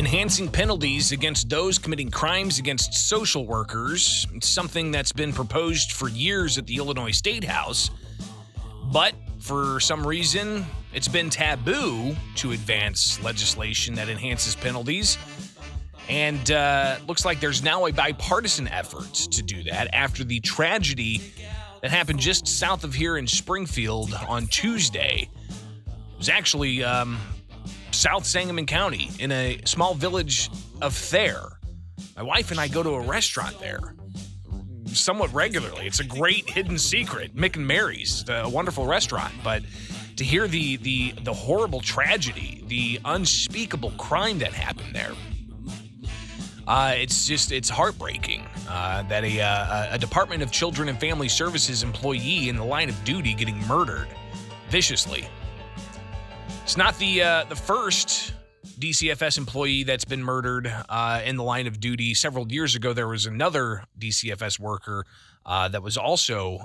Enhancing penalties against those committing crimes against social workers. It's something that's been proposed for years at the Illinois State House, but for some reason, it's been taboo to advance legislation that enhances penalties. And looks like there's now a bipartisan effort to do that after the tragedy that happened just south of here in Springfield on Tuesday. It was actually South Sangamon County in a small village of Thayer. My wife and I go to a restaurant there somewhat regularly. It's a great hidden secret, Mick and Mary's, a wonderful restaurant. But to hear the horrible tragedy, the unspeakable crime that happened there, it's heartbreaking that a Department of Children and Family Services employee in the line of duty getting murdered viciously. It's not the first DCFS employee that's been murdered in the line of duty. Several years ago, there was another DCFS worker that was also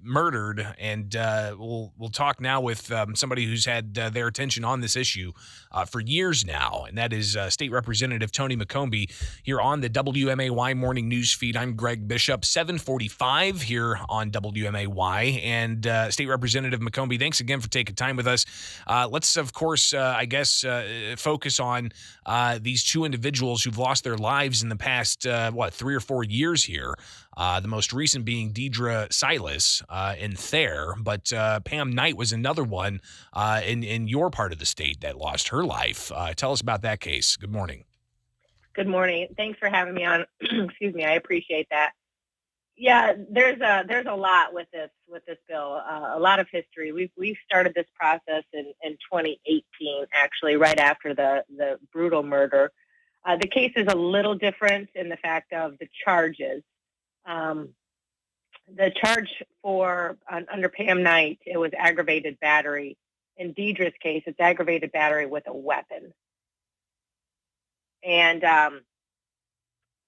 murdered, and we'll talk now with somebody who's had their attention on this issue for years now, and that is State Representative Tony McCombie here on the WMAY Morning News Feed. I'm Greg Bishop, 745 here on WMAY, and State Representative McCombie, thanks again for taking time with us. Let's, of course, focus on these two individuals who've lost their lives in the past, 3 or 4 years here. The most recent being Deidre Silas in Thayer, but Pam Knight was another one in your part of the state that lost her life. Tell us about that case. Good morning. Good morning. Thanks for having me on. Excuse me. I appreciate that. Yeah, there's a lot with this bill. A lot of history. We've started this process in 2018, actually, right after the brutal murder. The case is a little different in the fact of the charges. The charge for under Pam Knight, it was aggravated battery. In Deidre's case, it's aggravated battery with a weapon. And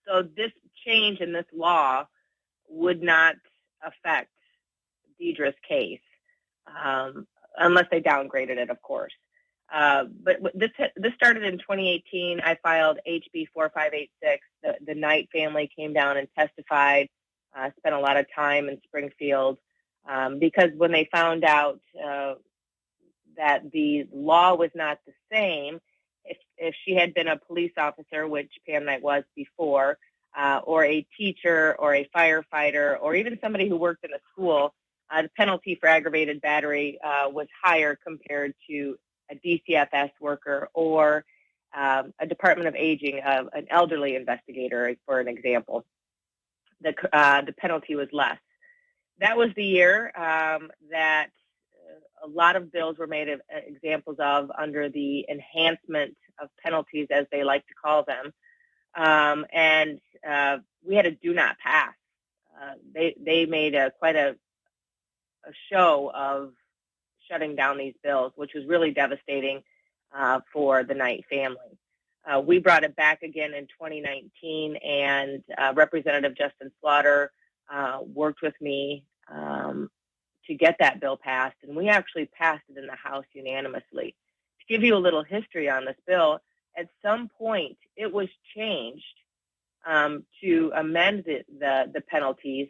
so this change in this law would not affect Deidre's case unless they downgraded it, of course. But this started in 2018. I filed HB 4586. The Knight family came down and testified, spent a lot of time in Springfield because when they found out that the law was not the same, if she had been a police officer, which Pam Knight was before, or a teacher or a firefighter, or even somebody who worked in a school, the penalty for aggravated battery was higher compared to a DCFS worker or a Department of Aging, an elderly investigator, for an example. The penalty was less. That was the year that a lot of bills were made examples of under the enhancement of penalties, as they like to call them. And we had a do not pass. They made quite a show of shutting down these bills, which was really devastating for the Knight family. We brought it back again in 2019, and Representative Justin Slaughter worked with me to get that bill passed, and we actually passed it in the House unanimously. To give you a little history on this bill, at some point it was changed to amend the penalties,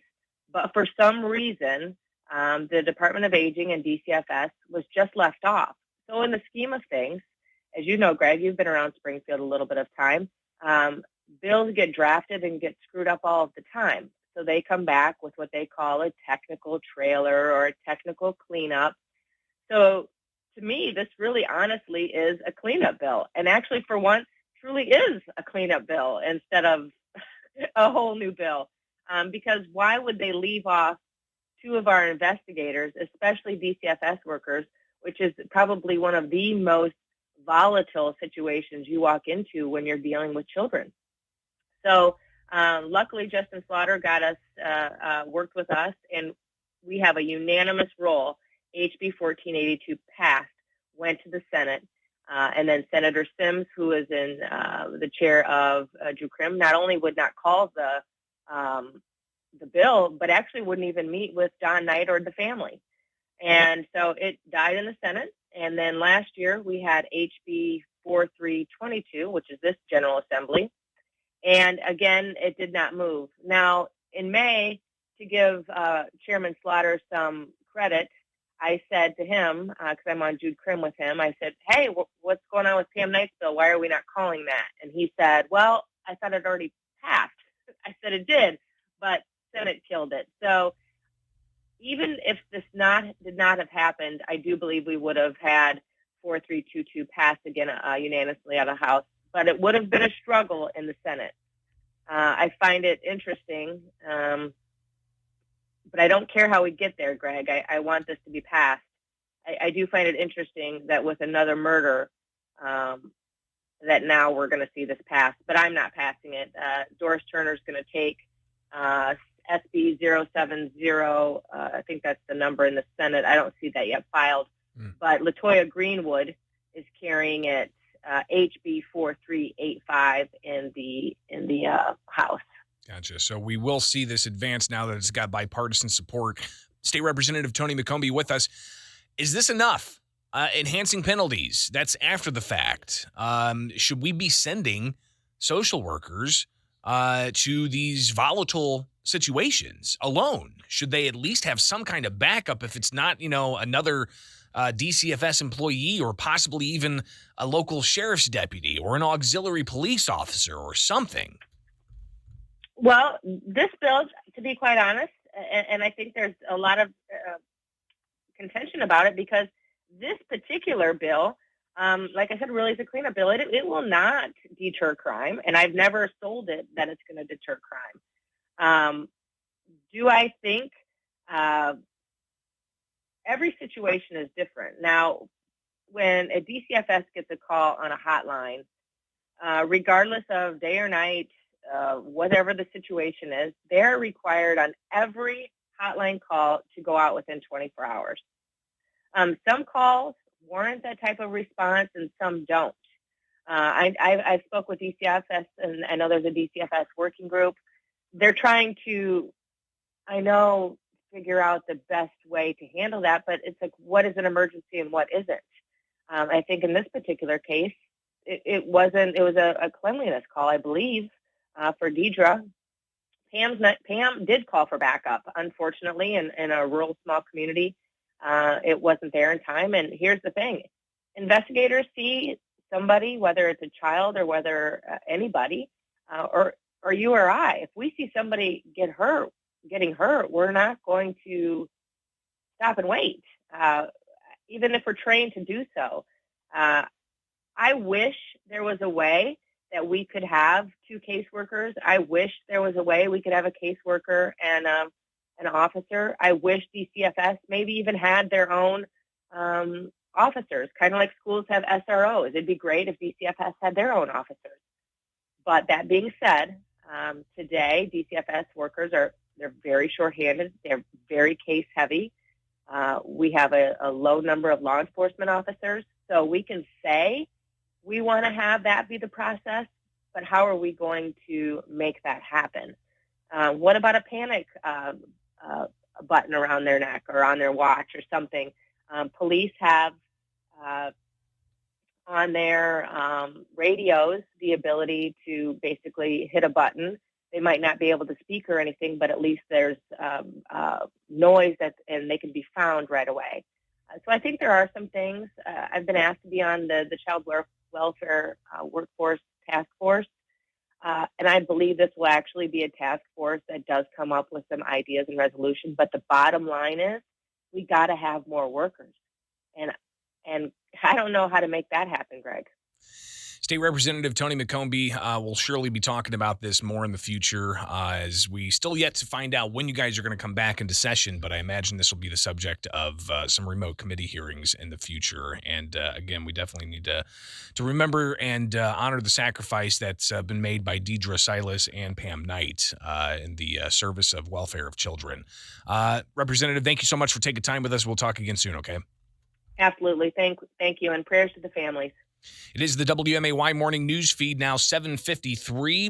but for some reason, the Department of Aging and DCFS was just left off. So in the scheme of things, as you know, Greg, you've been around Springfield a little bit of time, bills get drafted and get screwed up all of the time. So they come back with what they call a technical trailer or a technical cleanup. So to me, this really honestly is a cleanup bill. And actually, for once, truly is a cleanup bill instead of a whole new bill. Because why would they leave off two of our investigators, especially DCFS workers, which is probably one of the most volatile situations you walk into when you're dealing with children? So luckily, Justin Slaughter got us, worked with us, and we have a unanimous roll. HB 1482 passed, went to the Senate, and then Senator Sims, who is in the chair of JUCRIM, not only would not call the bill, but actually wouldn't even meet with Don Knight or the family. And so it died in the Senate. And then last year we had HB 4322, which is this General Assembly. And again, it did not move. Now, in May, to give Chairman Slaughter some credit, I said to him, because I'm on Jude Crim with him, I said, hey, what's going on with Pam Knight's bill? Why are we not calling that? And he said, well, I thought it already passed. I said it did, but Senate killed it. So even if this did not have happened, I do believe we would have had 4322 passed again unanimously out of the House, but it would have been a struggle in the Senate. I find it interesting, but I don't care how we get there, Greg. I want this to be passed. I do find it interesting that with another murder, that now we're going to see this passed, but I'm not passing it. Doris Turner's going to take SB 070. I think that's the number in the Senate. I don't see that yet filed, but LaToya Greenwood is carrying it, HB 4385 in the House. Gotcha. So we will see this advance now that it's got bipartisan support. State Representative Tony McCombie with us. Is this enough? Enhancing penalties, that's after the fact. Should we be sending social workers to these volatile situations alone? Should they at least have some kind of backup if it's not, another DCFS employee or possibly even a local sheriff's deputy or an auxiliary police officer or something? Well, this bill, to be quite honest, and I think there's a lot of contention about it because this particular bill, like I said, really is a cleanup bill. It will not deter crime, and I've never sold it that it's going to deter crime. Do I think every situation is different? Now, when a DCFS gets a call on a hotline, regardless of day or night, whatever the situation is, they're required on every hotline call to go out within 24 hours. Some calls warrant that type of response and some don't. I spoke with DCFS, and I know there's a DCFS working group. They're trying to, figure out the best way to handle that, but it's like, what is an emergency and what isn't? I think in this particular case, it was a cleanliness call, I believe, for Deidre. Pam did call for backup, unfortunately, in a rural small community. It wasn't there in time. And here's the thing. Investigators see somebody, whether it's a child or whether anybody, or you or I, if we see somebody getting hurt, we're not going to stop and wait, even if we're trained to do so. I wish there was a way that we could have two caseworkers. I wish there was a way we could have a caseworker and an officer. I wish DCFS maybe even had their own officers, kind of like schools have SROs. It'd be great if DCFS had their own officers. But that being said, today DCFS workers they're very shorthanded. They're very case heavy. We have a low number of law enforcement officers, so we can say we want to have that be the process, but how are we going to make that happen? What about a panic button around their neck or on their watch or something? Police have on their radios the ability to basically hit a button. They might not be able to speak or anything, but at least there's noise and they can be found right away. So I think there are some things. I've been asked to be on the Child Welfare Workforce Task Force, and I believe this will actually be a task force that does come up with some ideas and resolutions. But the bottom line is we got to have more workers, and I don't know how to make that happen, Greg. State Representative Tony McCombie will surely be talking about this more in the future as we still yet to find out when you guys are going to come back into session, but I imagine this will be the subject of some remote committee hearings in the future. And again, we definitely need to remember and honor the sacrifice that's been made by Deidre Silas and Pam Knight in the service of welfare of children. Representative, thank you so much for taking time with us. We'll talk again soon, okay? Absolutely. Thank you, and prayers to the families. It is the WMAY morning news feed now 7:53.